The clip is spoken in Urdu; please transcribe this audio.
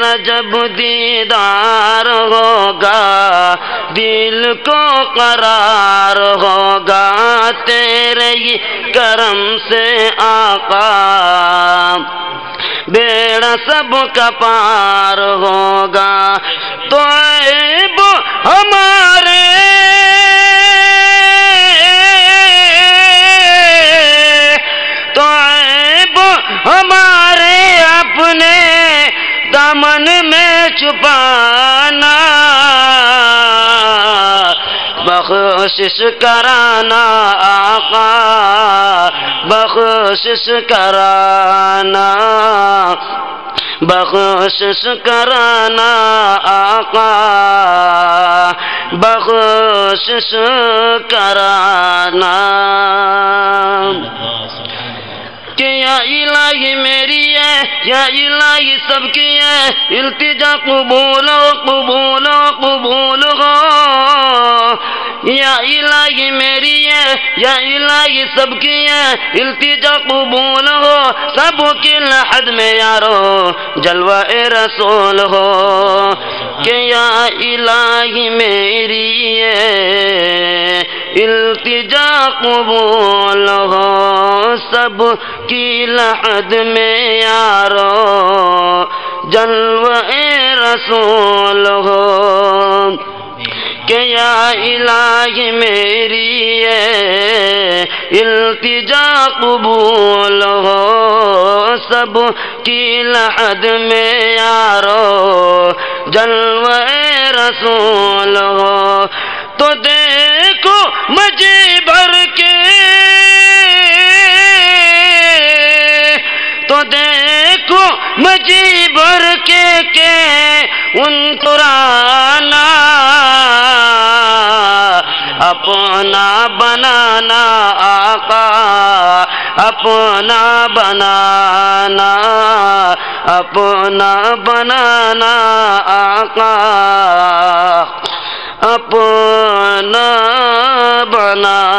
تیرا جب دیدار ہوگا دل کو قرار ہوگا تیرے ہی کرم سے آقا بیڑا سب کا پار ہوگا تو عیب ہمارے اپنے دامن میں چھپانا بخشش کرانا آقا بخشش کرانا بخشش کرانا آقا بخشش کرانا کہ یا الہی میری ہے یا الہی سب کی ہے التجا قبول قبول قبول ہو یا الہی میری ہے یا الہی سب کی ہے التجا قبول ہو سب کی لحد میں یارو جلوہ رسول ہو کہ یا الہی میری ہے التجا قبول ہو سب کی لحد میں یارو جلوہ رسول ہو کہ یا الہی میری ہے التجا قبول ہو سب کی لحد میں یارو جلوہ رسول ہو تو دیکھو مجھے بھر کے تو دیکھو مجھے بھر کے ان قرانا اپنا بنانا آقا اپنا بنانا اپنا بنانا آقا اپنا بنانا